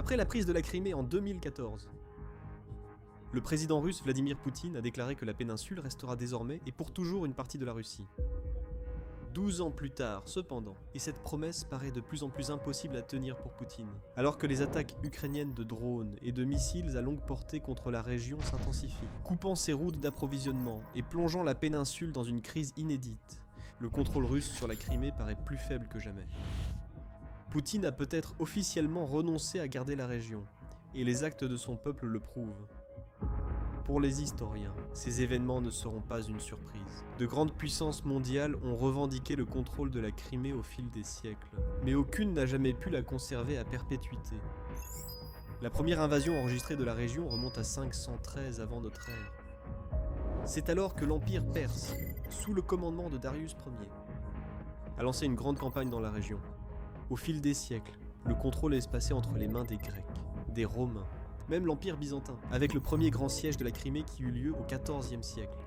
Après la prise de la Crimée en 2014, le président russe Vladimir Poutine a déclaré que la péninsule restera désormais et pour toujours une partie de la Russie. 12 ans plus tard, cependant, et cette promesse paraît de plus en plus impossible à tenir pour Poutine, alors que les attaques ukrainiennes de drones et de missiles à longue portée contre la région s'intensifient, coupant ses routes d'approvisionnement et plongeant la péninsule dans une crise inédite. Le contrôle russe sur la Crimée paraît plus faible que jamais. Poutine a peut-être officiellement renoncé à garder la région, et les actes de son peuple le prouvent. Pour les historiens, ces événements ne seront pas une surprise. De grandes puissances mondiales ont revendiqué le contrôle de la Crimée au fil des siècles, mais aucune n'a jamais pu la conserver à perpétuité. La première invasion enregistrée de la région remonte à 513 avant notre ère. C'est alors que l'Empire perse, sous le commandement de Darius Ier, a lancé une grande campagne dans la région. Au fil des siècles, le contrôle est passé entre les mains des Grecs, des Romains, même l'Empire byzantin, avec le premier grand siège de la Crimée qui eut lieu au XIVe siècle.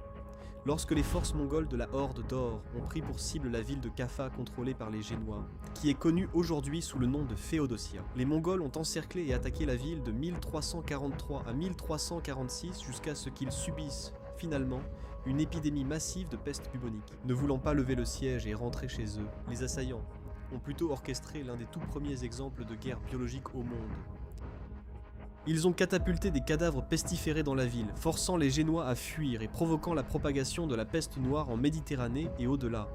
Lorsque les forces mongoles de la Horde d'Or ont pris pour cible la ville de Kaffa contrôlée par les Génois, qui est connue aujourd'hui sous le nom de Féodosia, les Mongols ont encerclé et attaqué la ville de 1343 à 1346 jusqu'à ce qu'ils subissent, finalement, une épidémie massive de peste bubonique. Ne voulant pas lever le siège et rentrer chez eux, les assaillants ont plutôt orchestré l'un des tout premiers exemples de guerre biologique au monde. Ils ont catapulté des cadavres pestiférés dans la ville, forçant les Génois à fuir et provoquant la propagation de la peste noire en Méditerranée et au-delà.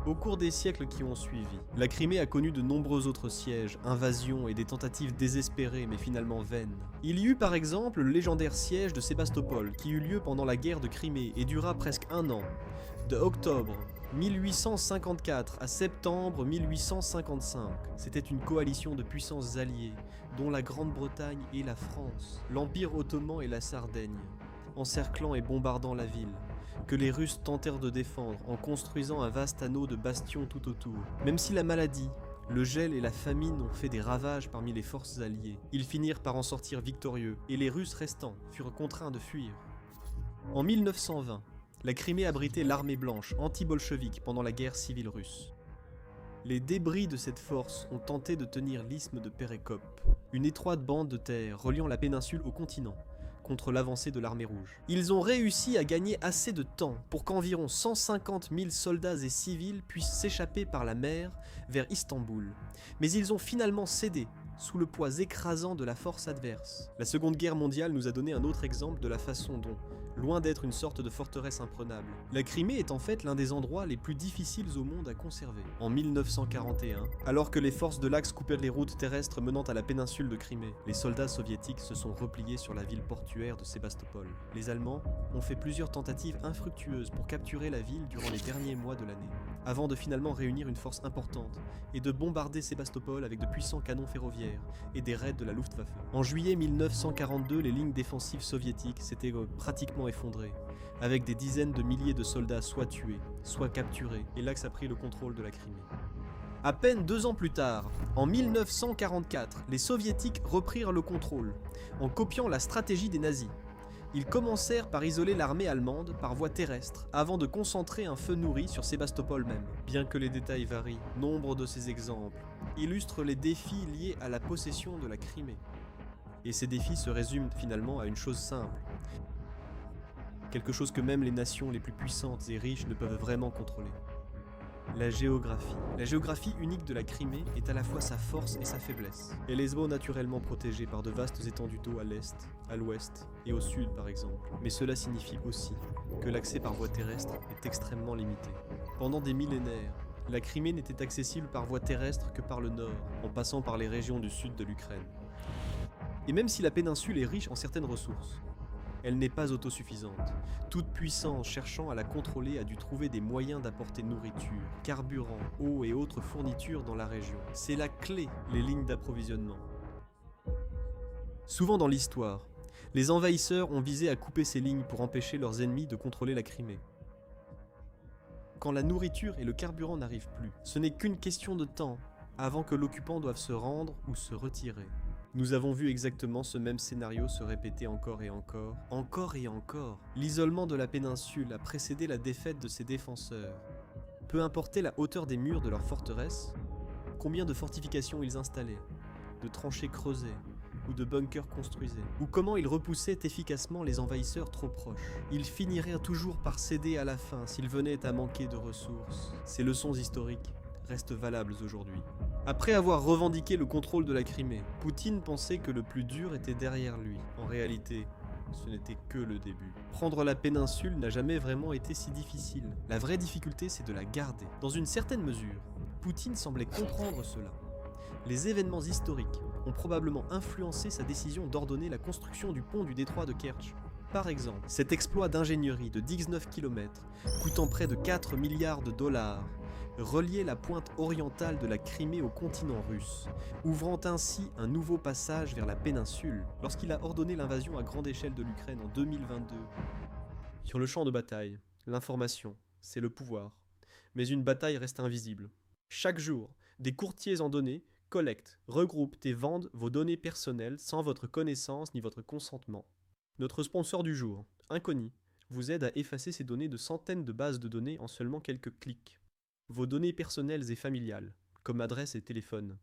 Au cours des siècles qui ont suivi, la Crimée a connu de nombreux autres sièges, invasions et des tentatives désespérées mais finalement vaines. Il y eut par exemple le légendaire siège de Sébastopol qui eut lieu pendant la guerre de Crimée et dura presque un an, de octobre 1854 à septembre 1855. C'était une coalition de puissances alliées, dont la Grande-Bretagne et la France, l'Empire ottoman et la Sardaigne, encerclant et bombardant la ville, que les Russes tentèrent de défendre en construisant un vaste anneau de bastions tout autour. Même si la maladie, le gel et la famine ont fait des ravages parmi les forces alliées, ils finirent par en sortir victorieux, et les Russes restants furent contraints de fuir. En 1920, la Crimée abritait l'armée blanche anti-bolchevique pendant la guerre civile russe. Les débris de cette force ont tenté de tenir l'isthme de Perekop, une étroite bande de terre reliant la péninsule au continent, contre l'avancée de l'armée rouge. Ils ont réussi à gagner assez de temps pour qu'environ 150 000 soldats et civils puissent s'échapper par la mer vers Istanbul. Mais ils ont finalement cédé sous le poids écrasant de la force adverse. La Seconde Guerre mondiale nous a donné un autre exemple de la façon dont, loin d'être une sorte de forteresse imprenable, la Crimée est en fait l'un des endroits les plus difficiles au monde à conserver. En 1941, alors que les forces de l'Axe coupaient les routes terrestres menant à la péninsule de Crimée, les soldats soviétiques se sont repliés sur la ville portuaire de Sébastopol. Les Allemands ont fait plusieurs tentatives infructueuses pour capturer la ville durant les derniers mois de l'année, avant de finalement réunir une force importante et de bombarder Sébastopol avec de puissants canons ferroviaires et des raids de la Luftwaffe. En juillet 1942, les lignes défensives soviétiques s'étaient pratiquement effondrées, avec des dizaines de milliers de soldats soit tués, soit capturés, et l'Axe a pris le contrôle de la Crimée. À peine 2 ans plus tard, en 1944, les soviétiques reprirent le contrôle, en copiant la stratégie des nazis. Ils commencèrent par isoler l'armée allemande par voie terrestre, avant de concentrer un feu nourri sur Sébastopol même. Bien que les détails varient, nombre de ces exemples illustrent les défis liés à la possession de la Crimée. Et ces défis se résument finalement à une chose simple. Quelque chose que même les nations les plus puissantes et riches ne peuvent vraiment contrôler. La géographie. La géographie unique de la Crimée est à la fois sa force et sa faiblesse. Elle est naturellement protégée par de vastes étendues d'eau à l'est, à l'ouest et au sud par exemple. Mais cela signifie aussi que l'accès par voie terrestre est extrêmement limité. Pendant des millénaires, la Crimée n'était accessible par voie terrestre que par le nord, en passant par les régions du sud de l'Ukraine. Et même si la péninsule est riche en certaines ressources, elle n'est pas autosuffisante. Toute puissance cherchant à la contrôler a dû trouver des moyens d'apporter nourriture, carburant, eau et autres fournitures dans la région. C'est la clé, les lignes d'approvisionnement. Souvent dans l'histoire, les envahisseurs ont visé à couper ces lignes pour empêcher leurs ennemis de contrôler la Crimée. Quand la nourriture et le carburant n'arrivent plus, ce n'est qu'une question de temps avant que l'occupant doive se rendre ou se retirer. Nous avons vu exactement ce même scénario se répéter encore et encore et encore. L'isolement de la péninsule a précédé la défaite de ses défenseurs. Peu importait la hauteur des murs de leur forteresse, combien de fortifications ils installaient, de tranchées creusées ou de bunkers construisés, ou comment il repoussait efficacement les envahisseurs trop proches. Il finirait toujours par céder à la fin s'il venait à manquer de ressources. Ces leçons historiques restent valables aujourd'hui. Après avoir revendiqué le contrôle de la Crimée, Poutine pensait que le plus dur était derrière lui. En réalité, ce n'était que le début. Prendre la péninsule n'a jamais vraiment été si difficile. La vraie difficulté, c'est de la garder. Dans une certaine mesure, Poutine semblait comprendre cela. Les événements historiques ont probablement influencé sa décision d'ordonner la construction du pont du détroit de Kertch. Par exemple, cet exploit d'ingénierie de 19 km, coûtant près de 4 milliards de dollars, reliait la pointe orientale de la Crimée au continent russe, ouvrant ainsi un nouveau passage vers la péninsule lorsqu'il a ordonné l'invasion à grande échelle de l'Ukraine en 2022. Sur le champ de bataille, l'information, c'est le pouvoir, mais une bataille reste invisible. Chaque jour, des courtiers en données collectent, regroupent et vendent vos données personnelles sans votre connaissance ni votre consentement. Notre sponsor du jour, Inconi, vous aide à effacer ces données de centaines de bases de données en seulement quelques clics. Vos données personnelles et familiales, comme adresse et téléphone,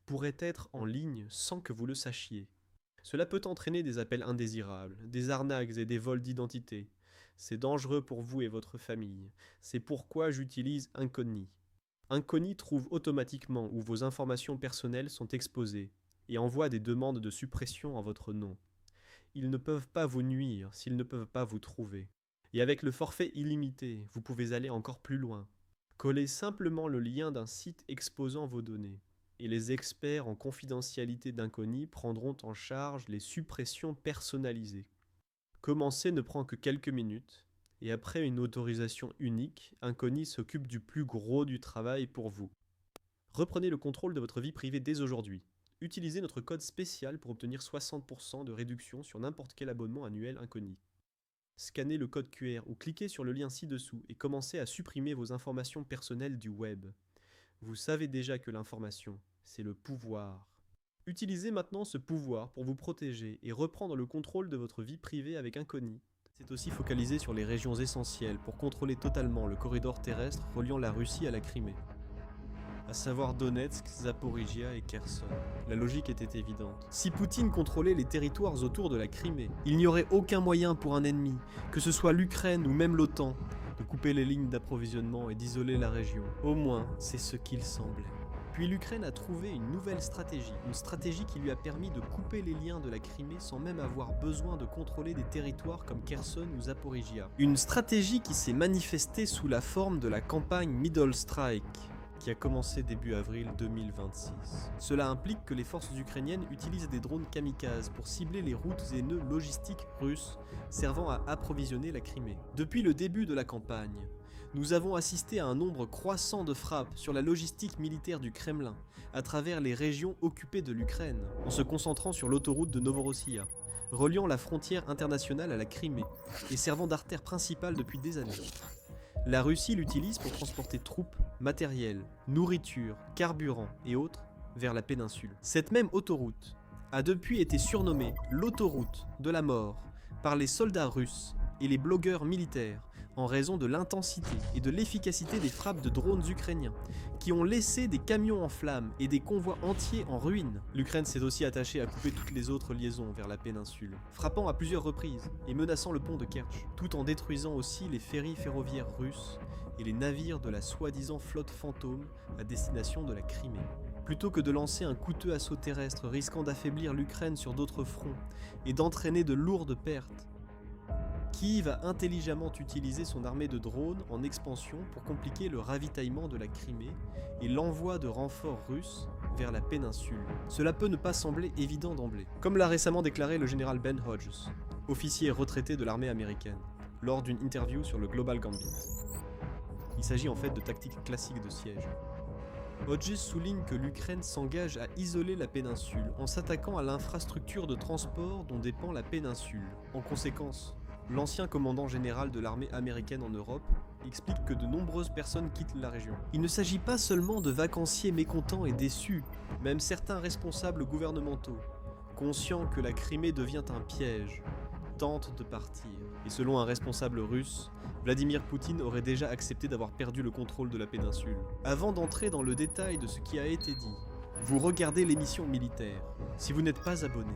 pourraient être en ligne sans que vous le sachiez. Cela peut entraîner des appels indésirables, des arnaques et des vols d'identité. C'est dangereux pour vous et votre famille. C'est pourquoi j'utilise Inconi. Inconi trouve automatiquement où vos informations personnelles sont exposées et envoie des demandes de suppression en votre nom. Ils ne peuvent pas vous nuire s'ils ne peuvent pas vous trouver. Et avec le forfait illimité, vous pouvez aller encore plus loin. Collez simplement le lien d'un site exposant vos données, et les experts en confidentialité d'Inconi prendront en charge les suppressions personnalisées. Commencer ne prend que quelques minutes, et après une autorisation unique, Inconi s'occupe du plus gros du travail pour vous. Reprenez le contrôle de votre vie privée dès aujourd'hui. Utilisez notre code spécial pour obtenir 60% de réduction sur n'importe quel abonnement annuel Inconi. Scannez le code QR ou cliquez sur le lien ci-dessous et commencez à supprimer vos informations personnelles du web. Vous savez déjà que l'information, c'est le pouvoir. Utilisez maintenant ce pouvoir pour vous protéger et reprendre le contrôle de votre vie privée avec Inconi. C'est aussi focalisé sur les régions essentielles pour contrôler totalement le corridor terrestre reliant la Russie à la Crimée, à savoir Donetsk, Zaporijia et Kherson. La logique était évidente. Si Poutine contrôlait les territoires autour de la Crimée, il n'y aurait aucun moyen pour un ennemi, que ce soit l'Ukraine ou même l'OTAN, de couper les lignes d'approvisionnement et d'isoler la région. Au moins, c'est ce qu'il semblait. Puis l'Ukraine a trouvé une nouvelle stratégie, une stratégie qui lui a permis de couper les liens de la Crimée sans même avoir besoin de contrôler des territoires comme Kherson ou Zaporijia. Une stratégie qui s'est manifestée sous la forme de la campagne Middle Strike, qui a commencé début avril 2026. Cela implique que les forces ukrainiennes utilisent des drones kamikazes pour cibler les routes et nœuds logistiques russes servant à approvisionner la Crimée. Depuis le début de la campagne, nous avons assisté à un nombre croissant de frappes sur la logistique militaire du Kremlin à travers les régions occupées de l'Ukraine, en se concentrant sur l'autoroute de Novorossiya, reliant la frontière internationale à la Crimée et servant d'artère principale depuis des années. La Russie l'utilise pour transporter troupes, matériel, nourriture, carburant et autres vers la péninsule. Cette même autoroute a depuis été surnommée l'autoroute de la mort par les soldats russes et les blogueurs militaires en raison de l'intensité et de l'efficacité des frappes de drones ukrainiens qui ont laissé des camions en flammes et des convois entiers en ruine. L'Ukraine s'est aussi attachée à couper toutes les autres liaisons vers la péninsule, frappant à plusieurs reprises et menaçant le pont de Kertch, tout en détruisant aussi les ferries ferroviaires russes et les navires de la soi-disant flotte fantôme à destination de la Crimée. Plutôt que de lancer un coûteux assaut terrestre risquant d'affaiblir l'Ukraine sur d'autres fronts et d'entraîner de lourdes pertes, Kiev a intelligemment utilisé son armée de drones en expansion pour compliquer le ravitaillement de la Crimée et l'envoi de renforts russes vers la péninsule. Cela peut ne pas sembler évident d'emblée, comme l'a récemment déclaré le général Ben Hodges, officier retraité de l'armée américaine, lors d'une interview sur le Global Gambit. Il s'agit en fait de tactiques classiques de siège. Hodges souligne que l'Ukraine s'engage à isoler la péninsule en s'attaquant à l'infrastructure de transport dont dépend la péninsule. En conséquence, l'ancien commandant général de l'armée américaine en Europe explique que de nombreuses personnes quittent la région. Il ne s'agit pas seulement de vacanciers mécontents et déçus, même certains responsables gouvernementaux, conscients que la Crimée devient un piège, tentent de partir. Et selon un responsable russe, Vladimir Poutine aurait déjà accepté d'avoir perdu le contrôle de la péninsule. Avant d'entrer dans le détail de ce qui a été dit, Vous regardez l'émission militaire. Si vous n'êtes pas abonné,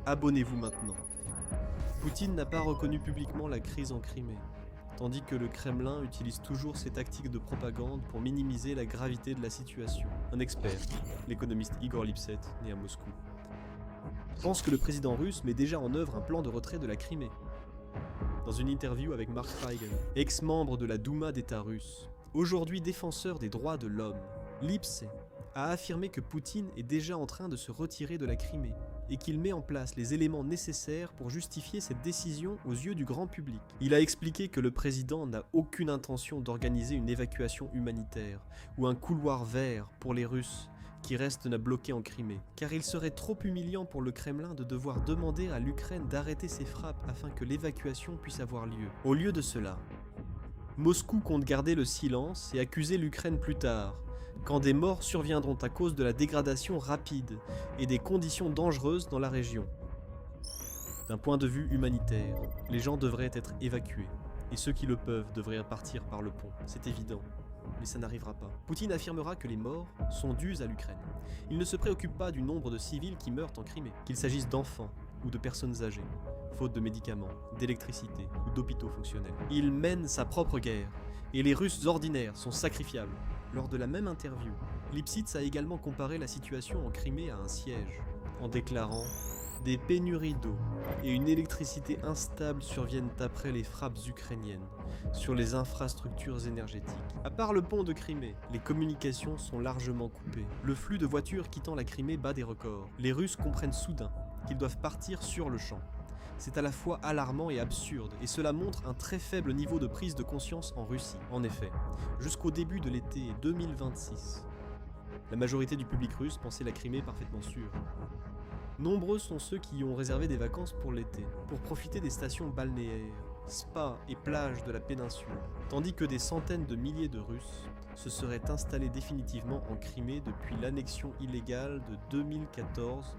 abonnez-vous maintenant. Poutine n'a pas reconnu publiquement la crise en Crimée, tandis que le Kremlin utilise toujours ses tactiques de propagande pour minimiser la gravité de la situation. Un expert, l'économiste Igor Lipset, né à Moscou, pense que le président russe met déjà en œuvre un plan de retrait de la Crimée. Dans une interview avec Mark Feigen, ex-membre de la Douma d'État russe, aujourd'hui défenseur des droits de l'homme, Lipset a affirmé que Poutine est déjà en train de se retirer de la Crimée et qu'il met en place les éléments nécessaires pour justifier cette décision aux yeux du grand public. Il a expliqué que le président n'a aucune intention d'organiser une évacuation humanitaire ou un couloir vert pour les Russes qui restent bloqués en Crimée, car il serait trop humiliant pour le Kremlin de devoir demander à l'Ukraine d'arrêter ses frappes afin que l'évacuation puisse avoir lieu. Au lieu de cela, Moscou compte garder le silence et accuser l'Ukraine plus tard, quand des morts surviendront à cause de la dégradation rapide et des conditions dangereuses dans la région. D'un point de vue humanitaire, les gens devraient être évacués, et ceux qui le peuvent devraient partir par le pont, c'est évident. Mais ça n'arrivera pas. Poutine affirmera que les morts sont dus à l'Ukraine. Il ne se préoccupe pas du nombre de civils qui meurent en Crimée, qu'il s'agisse d'enfants ou de personnes âgées, faute de médicaments, d'électricité ou d'hôpitaux fonctionnels. Il mène sa propre guerre, et les Russes ordinaires sont sacrifiables. Lors de la même interview, Lipsitz a également comparé la situation en Crimée à un siège, en déclarant « Des pénuries d'eau et une électricité instable surviennent après les frappes ukrainiennes sur les infrastructures énergétiques. À part le pont de Crimée, les communications sont largement coupées. Le flux de voitures quittant la Crimée bat des records. Les Russes comprennent soudain qu'ils doivent partir sur le champ. C'est à la fois alarmant et absurde, et cela montre un très faible niveau de prise de conscience en Russie. En effet, jusqu'au début de l'été 2026, la majorité du public russe pensait la Crimée parfaitement sûre. Nombreux sont ceux qui y ont réservé des vacances pour l'été, pour profiter des stations balnéaires, spas et plages de la péninsule, tandis que des centaines de milliers de Russes se seraient installés définitivement en Crimée depuis l'annexion illégale de 2014.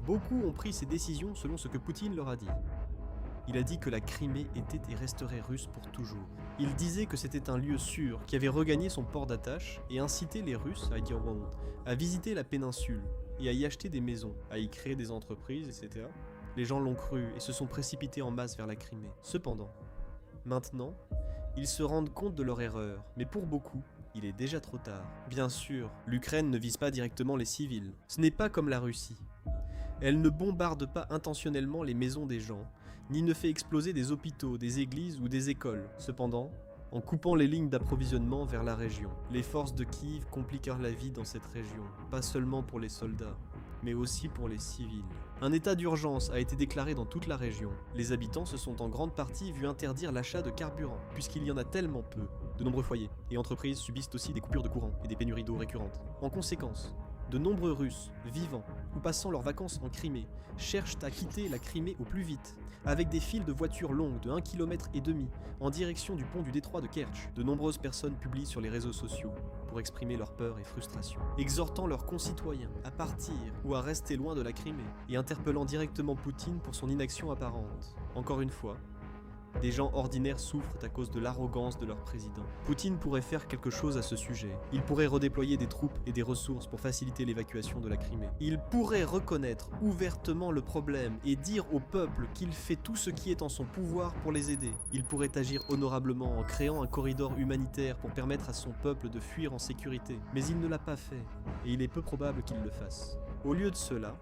Beaucoup ont pris ces décisions selon ce que Poutine leur a dit. Il a dit que la Crimée était et resterait russe pour toujours. Il disait que c'était un lieu sûr, qui avait regagné son port d'attache et incité les Russes à visiter la péninsule et à y acheter des maisons, à y créer des entreprises, etc. Les gens l'ont cru et se sont précipités en masse vers la Crimée. Cependant, maintenant, ils se rendent compte de leur erreur, mais pour beaucoup, il est déjà trop tard. Bien sûr, l'Ukraine ne vise pas directement les civils. Ce n'est pas comme la Russie. Elle ne bombarde pas intentionnellement les maisons des gens, ni ne fait exploser des hôpitaux, des églises ou des écoles. Cependant, en coupant les lignes d'approvisionnement vers la région, les forces de Kiev compliquent la vie dans cette région, pas seulement pour les soldats, mais aussi pour les civils. Un état d'urgence a été déclaré dans toute la région. Les habitants se sont en grande partie vus interdire l'achat de carburant, puisqu'il y en a tellement peu. De nombreux foyers et entreprises subissent aussi des coupures de courant et des pénuries d'eau récurrentes. En conséquence, de nombreux Russes, vivant ou passant leurs vacances en Crimée, cherchent à quitter la Crimée au plus vite, avec des files de voitures longues de 1,5 km en direction du pont du détroit de Kerch. De nombreuses personnes publient sur les réseaux sociaux pour exprimer leur peur et frustration, exhortant leurs concitoyens à partir ou à rester loin de la Crimée, et interpellant directement Poutine pour son inaction apparente. Encore une fois, des gens ordinaires souffrent à cause de l'arrogance de leur président. Poutine pourrait faire quelque chose à ce sujet. Il pourrait redéployer des troupes et des ressources pour faciliter l'évacuation de la Crimée. Il pourrait reconnaître ouvertement le problème et dire au peuple qu'il fait tout ce qui est en son pouvoir pour les aider. Il pourrait agir honorablement en créant un corridor humanitaire pour permettre à son peuple de fuir en sécurité. Mais il ne l'a pas fait, et il est peu probable qu'il le fasse. Au lieu de cela,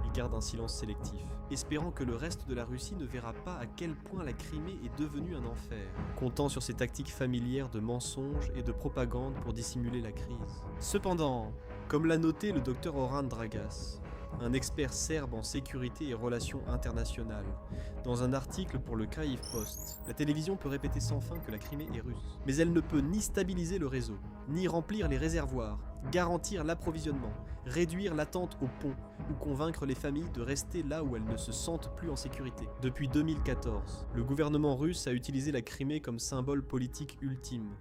il garde un silence sélectif, espérant que le reste de la Russie ne verra pas à quel point la Crimée est devenue un enfer, comptant sur ses tactiques familières de mensonges et de propagande pour dissimuler la crise. Cependant, comme l'a noté le docteur Oran Dragas, un expert serbe en sécurité et relations internationales, dans un article pour le Kyiv Post, la télévision peut répéter sans fin que la Crimée est russe. Mais elle ne peut ni stabiliser le réseau, ni remplir les réservoirs, garantir l'approvisionnement, réduire l'attente au pont ou convaincre les familles de rester là où elles ne se sentent plus en sécurité. Depuis 2014, le gouvernement russe a utilisé la Crimée comme symbole politique ultime.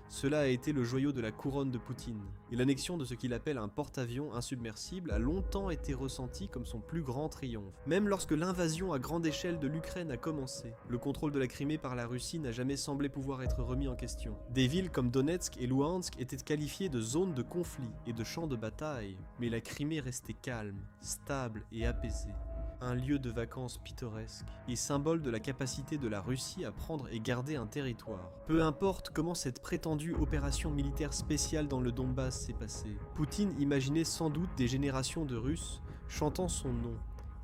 Cela a été le joyau de la couronne de Poutine. et l'annexion de ce qu'il appelle un porte-avions insubmersible a longtemps été ressentie comme son plus grand triomphe. Même lorsque l'invasion à grande échelle de l'Ukraine a commencé, le contrôle de la Crimée par la Russie n'a jamais semblé pouvoir être remis en question. Des villes comme Donetsk et Louhansk étaient qualifiées de zones de conflit et de champs de bataille, mais la Crimée restait calme, stable et apaisée. Un lieu de vacances pittoresque et symbole de la capacité de la Russie à prendre et garder un territoire. Peu importe comment cette prétendue opération militaire spéciale dans le Donbass s'est passée, Poutine imaginait sans doute des générations de Russes chantant son nom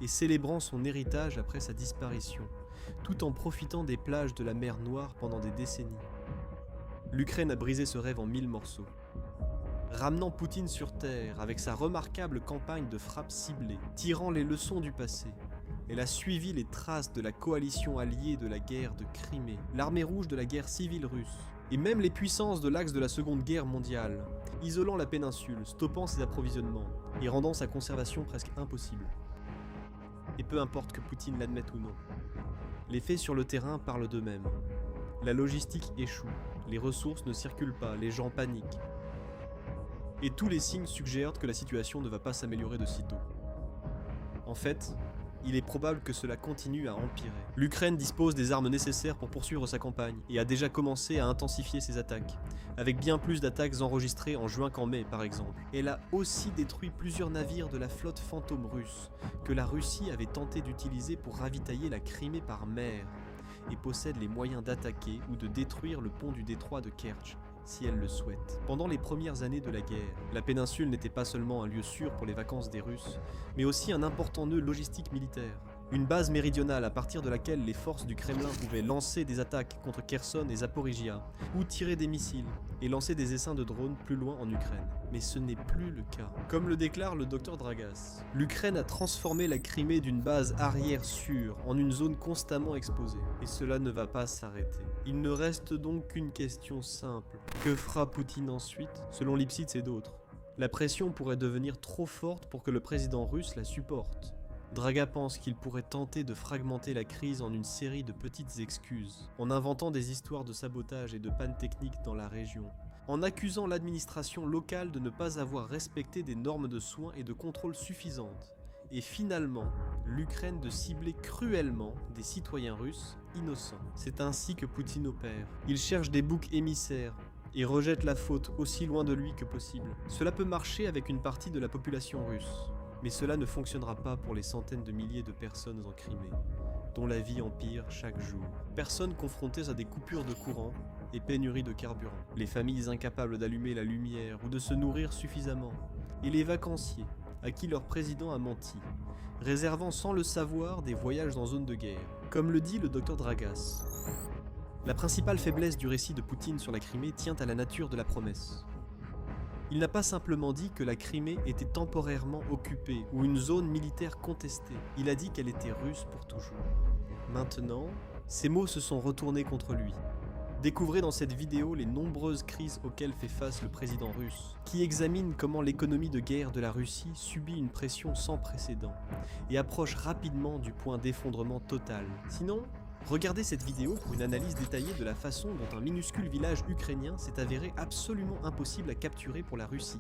et célébrant son héritage après sa disparition, tout en profitant des plages de la mer Noire pendant des décennies. L'Ukraine a brisé ce rêve en 1000 morceaux. Ramenant Poutine sur terre avec sa remarquable campagne de frappes ciblées, tirant les leçons du passé, elle a suivi les traces de la coalition alliée de la guerre de Crimée, l'armée rouge de la guerre civile russe, et même les puissances de l'axe de la Seconde Guerre mondiale, isolant la péninsule, stoppant ses approvisionnements et rendant sa conservation presque impossible. Et peu importe que Poutine l'admette ou non, les faits sur le terrain parlent d'eux-mêmes. La logistique échoue, les ressources ne circulent pas, les gens paniquent. Et tous les signes suggèrent que la situation ne va pas s'améliorer de sitôt. En fait, il est probable que cela continue à empirer. L'Ukraine dispose des armes nécessaires pour poursuivre sa campagne et a déjà commencé à intensifier ses attaques, avec bien plus d'attaques enregistrées en juin qu'en mai par exemple. Elle a aussi détruit plusieurs navires de la flotte fantôme russe, que la Russie avait tenté d'utiliser pour ravitailler la Crimée par mer, et possède les moyens d'attaquer ou de détruire le pont du détroit de Kertch, si elle le souhaite. Pendant les premières années de la guerre, la péninsule n'était pas seulement un lieu sûr pour les vacances des Russes, mais aussi un important nœud logistique militaire. Une base méridionale à partir de laquelle les forces du Kremlin pouvaient lancer des attaques contre Kherson et Zaporizhia, ou tirer des missiles, et lancer des essaims de drones plus loin en Ukraine. Mais ce n'est plus le cas. Comme le déclare le Dr Dragas, l'Ukraine a transformé la Crimée d'une base arrière sûre en une zone constamment exposée. Et cela ne va pas s'arrêter. Il ne reste donc qu'une question simple. Que fera Poutine ensuite? Selon Lipsitz et d'autres, la pression pourrait devenir trop forte pour que le président russe la supporte. Draga pense qu'il pourrait tenter de fragmenter la crise en une série de petites excuses, en inventant des histoires de sabotage et de panne technique dans la région, en accusant l'administration locale de ne pas avoir respecté des normes de soins et de contrôle suffisantes, et finalement, l'Ukraine de cibler cruellement des citoyens russes innocents. C'est ainsi que Poutine opère. Il cherche des boucs émissaires, et rejette la faute aussi loin de lui que possible. Cela peut marcher avec une partie de la population russe, mais cela ne fonctionnera pas pour les centaines de milliers de personnes en Crimée, dont la vie empire chaque jour. Personnes confrontées à des coupures de courant et pénurie de carburant, les familles incapables d'allumer la lumière ou de se nourrir suffisamment, et les vacanciers à qui leur président a menti, réservant sans le savoir des voyages en zone de guerre. Comme le dit le Dr Dragas, la principale faiblesse du récit de Poutine sur la Crimée tient à la nature de la promesse. Il n'a pas simplement dit que la Crimée était temporairement occupée ou une zone militaire contestée, il a dit qu'elle était russe pour toujours. Maintenant, ces mots se sont retournés contre lui. Découvrez dans cette vidéo les nombreuses crises auxquelles fait face le président russe, qui examine comment l'économie de guerre de la Russie subit une pression sans précédent et approche rapidement du point d'effondrement total. Sinon, regardez cette vidéo pour une analyse détaillée de la façon dont un minuscule village ukrainien s'est avéré absolument impossible à capturer pour la Russie,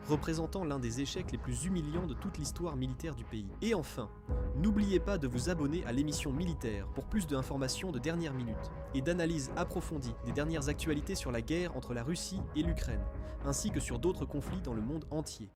représentant l'un des échecs les plus humiliants de toute l'histoire militaire du pays. Et enfin, n'oubliez pas de vous abonner à l'émission Militaire pour plus d'informations de dernière minute et d'analyses approfondies des dernières actualités sur la guerre entre la Russie et l'Ukraine, ainsi que sur d'autres conflits dans le monde entier.